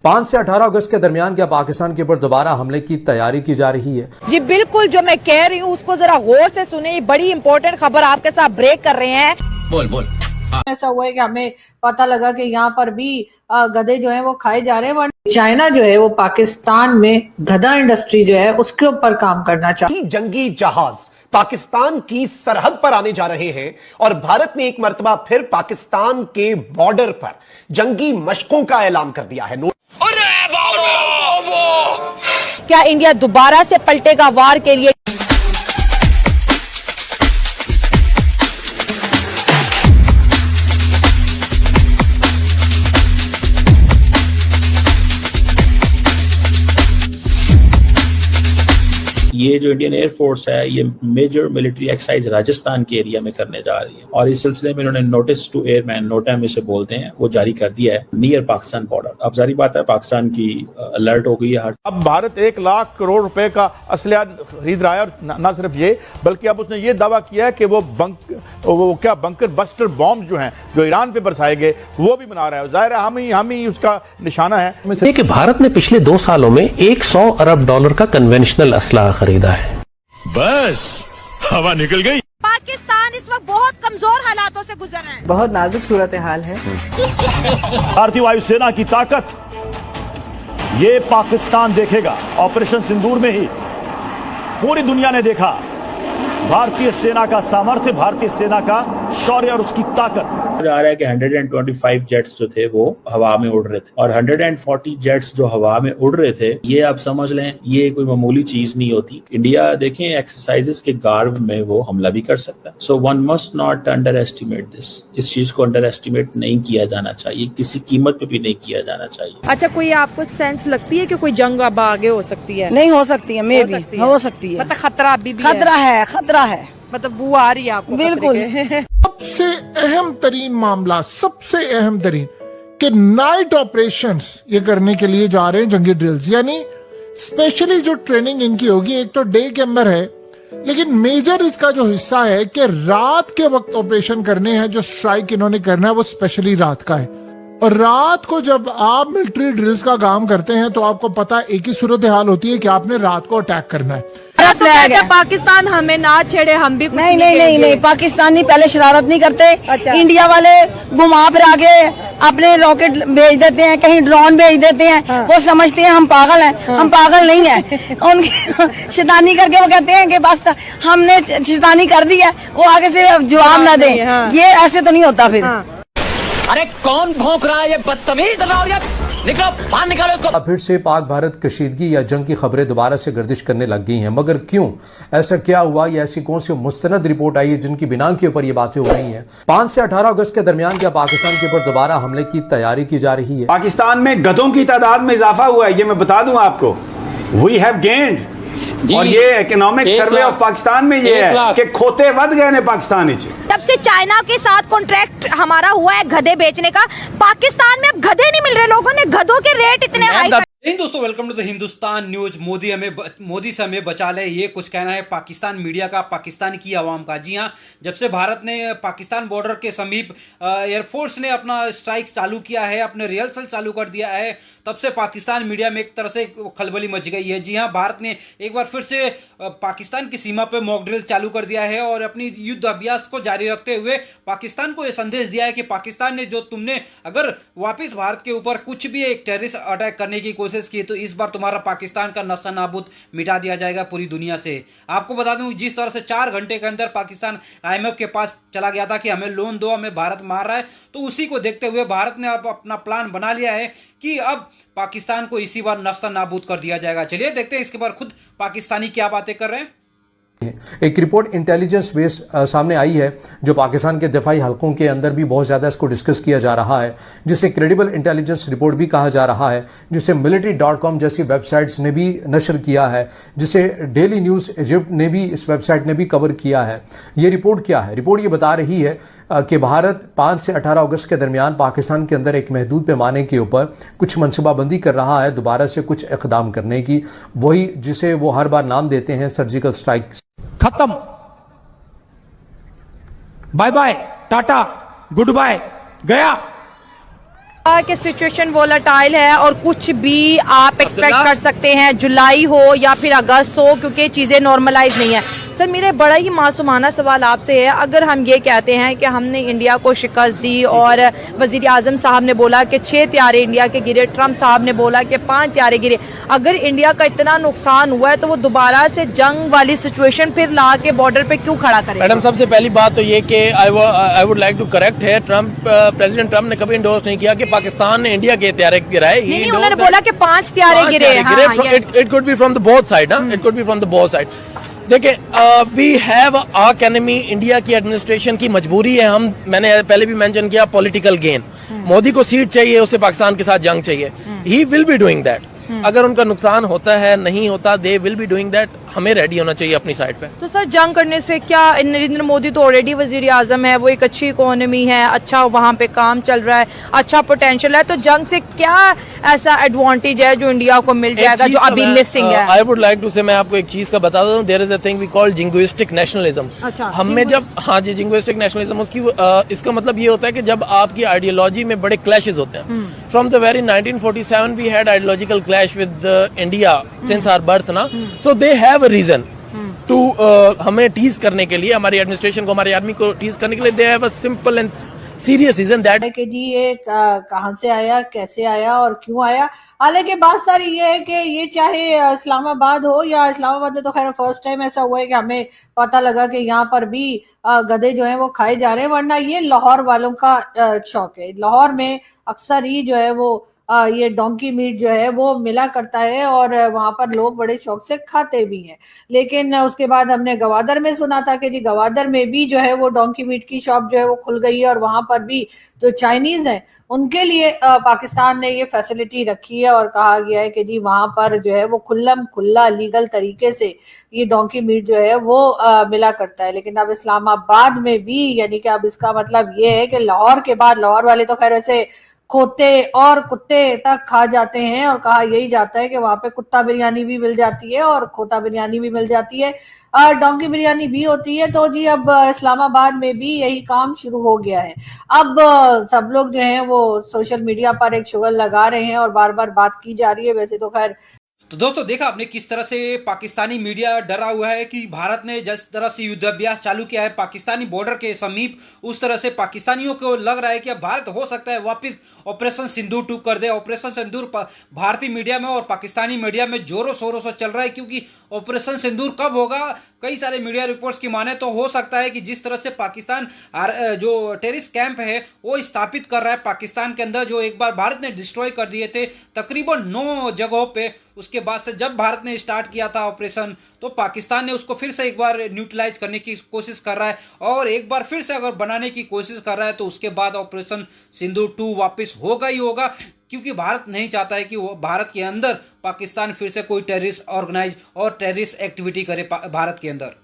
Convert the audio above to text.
5 से 18 अगस्त के दरमियान क्या पाकिस्तान के ऊपर दोबारा हमले की तैयारी की जा रही है? जी बिल्कुल, जो मैं कह रही हूँ उसको जरा गौर से सुने। ये बड़ी इंपॉर्टेंट खबर आपके साथ ब्रेक कर रहे हैं। बोल ऐसा हुआ है कि हमें पता लगा कि यहाँ पर भी गधे जो हैं वो खाए जा रहे हैं। चाइना जो है वो पाकिस्तान में गधा इंडस्ट्री जो है उसके ऊपर काम करना चाहती है। जंगी जहाज पाकिस्तान की सरहद पर आने जा रहे हैं और भारत ने एक मर्तबा फिर पाकिस्तान के बॉर्डर पर जंगी मशकों का ऐलान कर दिया है। क्या इंडिया दोबारा से पलटेगा वार के लिए? ये जो इंडियन एयरफोर्स है ये मेजर मिलिट्री एक्सरसाइज राजस्थान के एरिया में करने जा रही है और इस सिलसिले में इन्होंने नोटिस टू एयरमैन, नोटैम इसे बोलते हैं, वो जारी कर दिया है नियर पाकिस्तान बॉर्डर। अब जारी बात है पाकिस्तान की अलर्ट हो गई है। अब भारत 1 लाख करोड़ रुपए का असलहा खरीद रहा है और न सिर्फ ये बल्कि अब उसने ये दावा किया है कि वो बंकर बस्टर बॉम्ब जो हैं जो ईरान पे बरसाए गए वो भी बना रहा है। जाहिर है हम ही उसका निशाना है कि भारत ने पिछले 2 सालों में $100 अरब का कन्वेंशनल असलहा खरीदा है। बस हवा निकल गई। पाकिस्तान इस वक्त बहुत कमजोर हालातों से गुजर रहा है। बहुत नाजुक सूरत हाल है। भारतीय वायुसेना की ताकत ये पाकिस्तान देखेगा। ऑपरेशन सिंदूर में ही पूरी दुनिया ने देखा भारतीय सेना का सामर्थ्य, भारतीय सेना का शौर्य और उसकी ताकत। जा रहा है कि 125 जेट्स जो थे वो हवा में उड़ रहे थे और 140 जेट्स जो हवा में उड़ रहे थे, ये आप समझ लें ये कोई मामूली चीज नहीं होती। इंडिया देखें एक्सरसाइजेस के गार्ब में वो हमला भी कर सकता है। So one must not under estimate this. इस चीज को अंडर एस्टिमेट नहीं किया जाना चाहिए, किसी कीमत पे भी नहीं किया जाना चाहिए। अच्छा, कोई आपको सेंस लगती है कि कोई जंग अब आगे हो सकती है? नहीं हो सकती है, मे भी हो सकती है। मतलब खतरा अभी भी खतरा है। मतलब वो आ रही है आपको? बिल्कुल। सबसे अहम तरीन मामला, सबसे अहम तरीन कि नाइट ऑपरेशंस ये करने के लिए जा रहे हैं, जंगी ड्रिल्स, यानी स्पेशली जो ट्रेनिंग इनकी होगी। एक तो डे के अंदर है लेकिन मेजर इसका जो हिस्सा है कि रात के वक्त ऑपरेशन करने हैं। जो स्ट्राइक इन्होंने करना है वो स्पेशली रात का है। और रात को जब आप मिलिट्री ड्रिल्स का काम करते हैं तो आपको पता एक ही सूरत हाल होती है कि आपने रात को अटैक करना है। पाकिस्तान हमें ना छेड़े, हम भी नहीं, पाकिस्तानी पहले शरारत नहीं करते। अच्छा। इंडिया वाले घुमा फिरा के अपने रॉकेट भेज देते हैं, कहीं ड्रोन भेज देते हैं। हाँ। वो समझते हैं हम पागल हैं। हाँ। हम पागल नहीं हैं। उनकी शैतानी करके वो कहते हैं कि बस हमने शैतानी कर दी है, वो आगे से जवाब ना दे। हाँ। ये ऐसे तो नहीं होता फिर। हाँ। अरे कौन भौंक रहा है ये बदतमीज? निकलो बाहर, निकालो इसको। फिर से पाक भारत कशीदगी या जंग की खबरें दोबारा से गर्दिश करने लग गई हैं, मगर क्यों? ऐसा क्या हुआ या ऐसी कौन सी मुस्तनद रिपोर्ट आई है जिनकी बिना के ऊपर ये बातें हो रही हैं? 5 से 18 अगस्त के दरमियान क्या पाकिस्तान के ऊपर दोबारा हमले की तैयारी की जा रही है? पाकिस्तान में गधों की तादाद में इजाफा हुआ है, ये मैं बता दूं आपको। We have gained. और ये इकोनॉमिक सर्वे ऑफ पाकिस्तान में ये है कि खोते वध गए ने पाकिस्तान। तब से चाइना के साथ कॉन्ट्रैक्ट हमारा हुआ है गधे बेचने का। पाकिस्तान में अब गधे नहीं मिल रहे, लोगों ने गधों के रेट इतने हाई। दोस्तों welcome to the Hindustan news. Modi से हमें बचा ले, ये कुछ कहना है पाकिस्तान मीडिया का, पाकिस्तान की आवाम का। जी हाँ, जब से भारत ने पाकिस्तान बॉर्डर के समीप एयरफोर्स ने अपना स्ट्राइक चालू किया है, अपने रिहर्सल चालू कर दिया है, तब से पाकिस्तान मीडिया में एक तरह से खलबली मच गई है। जी हाँ, भारत ने एक बार फिर से पाकिस्तान की सीमा पर मॉक ड्रिल चालू कर दिया है और अपनी युद्ध अभ्यास को जारी रखते हुए पाकिस्तान को यह संदेश दिया है कि पाकिस्तान ने जो तुमने अगर वापिस भारत के ऊपर कुछ भी एक टेररिस्ट अटैक करने की कोशिश की तो इस बार तुम्हारा पाकिस्तान का नस्ल नाबूद मिटा दिया जाएगा पूरी दुनिया से। आपको बता दूं जिस तरह से 4 घंटे के अंदर पाकिस्तान IMF के पास चला गया था कि हमें लोन दो, हमें भारत मार रहा है, तो उसी को देखते हुए भारत ने अब अपना प्लान बना लिया है कि अब पाकिस्तान को इसी बार नस्ल नाबूद कर दिया जाएगा। चलिए देखते हैं इसके बाद खुद पाकिस्तानी क्या बातें कर रहे हैं। एक रिपोर्ट इंटेलिजेंस बेस सामने आई है जो पाकिस्तान के दिफाई हलकों के अंदर भी बहुत ज़्यादा इसको डिस्कस किया जा रहा है, जिसे क्रेडिबल इंटेलिजेंस रिपोर्ट भी कहा जा रहा है, जिसे military.com जैसी वेबसाइट्स ने भी नशर किया है, जिसे डेली न्यूज़ इजिप्ट ने भी, इस वेबसाइट ने भी कवर किया है। ये रिपोर्ट क्या है? रिपोर्ट ये बता रही है कि भारत 5 से 18 अगस्त के दरमियान पाकिस्तान के अंदर एक महदूद पैमाने के ऊपर कुछ मनसूबाबंदी कर रहा है दोबारा से कुछ इक़दाम करने की, वही जिसे वो हर बार नाम देते हैं सर्जिकल स्ट्राइक। खत्म, bye bye, tata, goodbye, गया। कि सिचुएशन वोलेटाइल है और कुछ भी आप एक्सपेक्ट कर सकते हैं, जुलाई हो या फिर अगस्त हो, क्योंकि चीज़ें नॉर्मलाइज नहीं है। सर मेरे बड़ा ही मासूमाना सवाल आपसे है, अगर हम ये कहते हैं कि हमने इंडिया को शिकस्त दी और वज़ीर आज़म साहब ने बोला कि 6 त्यारे इंडिया के गिरे, ट्रंप साहब ने बोला कि 5 त्यारे गिरे, अगर इंडिया का इतना नुकसान हुआ है तो वो दोबारा से जंग वाली सिचुएशन फिर ला के बॉर्डर पे क्यों खड़ा करें? मैडम सबसे पहली बात तो ये कि I would like to correct है, प्रेसिडेंट ट्रंप ने कभी इंडोर्स नहीं किया कि पाकिस्तान ने इंडिया के त्यारे गिराए। नहीं, उन्होंने बोला कि 5 त्यारे गिरे। It could be from the both side, it could be from the both side. देखिए, we have our enemy, India की एडमिनिस्ट्रेशन की मजबूरी है। मैंने पहले भी मेंशन किया, पॉलिटिकल गेन। मोदी को सीट चाहिए, उसे पाकिस्तान के साथ जंग चाहिए। He will be doing that. अगर उनका नुकसान होता है, नहीं होता, they will be doing that. हमें रेडी होना चाहिए अपनी साइड पे। तो सर जंग करने से क्या, नरेंद्र मोदी तो ऑलरेडी वजीर आजम है, वो एक अच्छी इकोनॉमी है, अच्छा वहाँ पे काम चल रहा है, अच्छा पोटेंशियल है, तो जंग से क्या ऐसा एडवांटेज है जो इंडिया को मिल जाएगा जो अभी मिसिंग है? आई वुड लाइक टू से, मैं आपको एक चीज का बता दूं, there is a thing we call jingoistic nationalism. अच्छा, हमें जब, हाँ जी, जिंगुइस्टिक नेशनलिज्म, उसकी इसका मतलब ये होता है कि जब आपकी आइडियोलॉजी में बड़े क्लैशेस होते हैं। From the very 1947 we had ideological clash with India since our birth ना, so they have a reason to हमें टीज करने के लिए, हमारी एडमिनिस्ट्रेशन को, हमारी आर्मी को टीज करने के लिए। They have a simple and serious reason that कि जी ये कहां से आया, कैसे आया और क्यों आया। हालांकि बात सारी ये है कि ये चाहे इस्लामाबाद हो, या इस्लामाबाद में तो खैर फर्स्ट टाइम ऐसा हुआ है कि हमें पता लगा कि यहाँ पर भी गधे जो है वो खाए जा रहे हैं, वरना ये लाहौर वालों का शौक है। लाहौर में अक्सर ही जो है वो ये डोंकी मीट जो है वो मिला करता है और वहां पर लोग बड़े शौक से खाते भी हैं। लेकिन उसके बाद हमने गवादर में सुना था कि जी गवादर में भी जो है वो डोंकी मीट की शॉप जो है वो खुल गई है, और वहां पर भी जो चाइनीज हैं उनके लिए पाकिस्तान ने ये फैसिलिटी रखी है और कहा गया है कि जी वहां पर जो है वो खुल्लम खुल्ला लीगल तरीके से ये डोंकी मीट जो है वो मिला करता है। लेकिन अब इस्लामाबाद में भी, यानी कि अब इसका मतलब ये है कि लाहौर के बाद, लाहौर वाले तो खैर ऐसे खोते और कुत्ते तक खा जाते हैं, और कहा यही जाता है कि वहां पे कुत्ता बिरयानी भी मिल जाती है और खोता बिरयानी भी मिल जाती है, डोंकी बिरयानी भी होती है। तो जी अब इस्लामाबाद में भी यही काम शुरू हो गया है। अब सब लोग जो हैं वो सोशल मीडिया पर एक शुगल लगा रहे हैं और बार बार बात की जा रही है। वैसे तो खैर, तो दोस्तों देखा आपने किस तरह से पाकिस्तानी मीडिया डरा हुआ है कि भारत ने जिस तरह से युद्धाभ्यास चालू किया है पाकिस्तानी बॉर्डर के समीप, उस तरह से पाकिस्तानियों को लग रहा है कि अब भारत हो सकता है वापस ऑपरेशन सिंदूर 2 कर दे। ऑपरेशन सिंदूर भारतीय मीडिया में और पाकिस्तानी मीडिया में जोरों शोरों से चल रहा है, क्योंकि ऑपरेशन सिंदूर कब होगा, कई सारे मीडिया रिपोर्ट्स की माने तो हो सकता है कि जिस तरह से पाकिस्तान जो टेररिस्ट कैंप है वो स्थापित कर रहा है पाकिस्तान के अंदर, जो एक बार भारत ने डिस्ट्रॉय कर दिए थे तकरीबन 9 जगहों पे, उसके बाद से जब भारत ने स्टार्ट किया था ऑपरेशन तो पाकिस्तान ने उसको फिर से एक बार न्यूट्रलाइज करने की कोशिश कर रहा है, और एक बार फिर से अगर बनाने की कोशिश कर रहा है तो उसके बाद ऑपरेशन सिंदूर 2 वापस होगा ही होगा, क्योंकि भारत नहीं चाहता है कि वो भारत के अंदर पाकिस्तान फिर से कोई टेररिस्ट ऑर्गेनाइज और टेररिस्ट एक्टिविटी करे भारत के अंदर।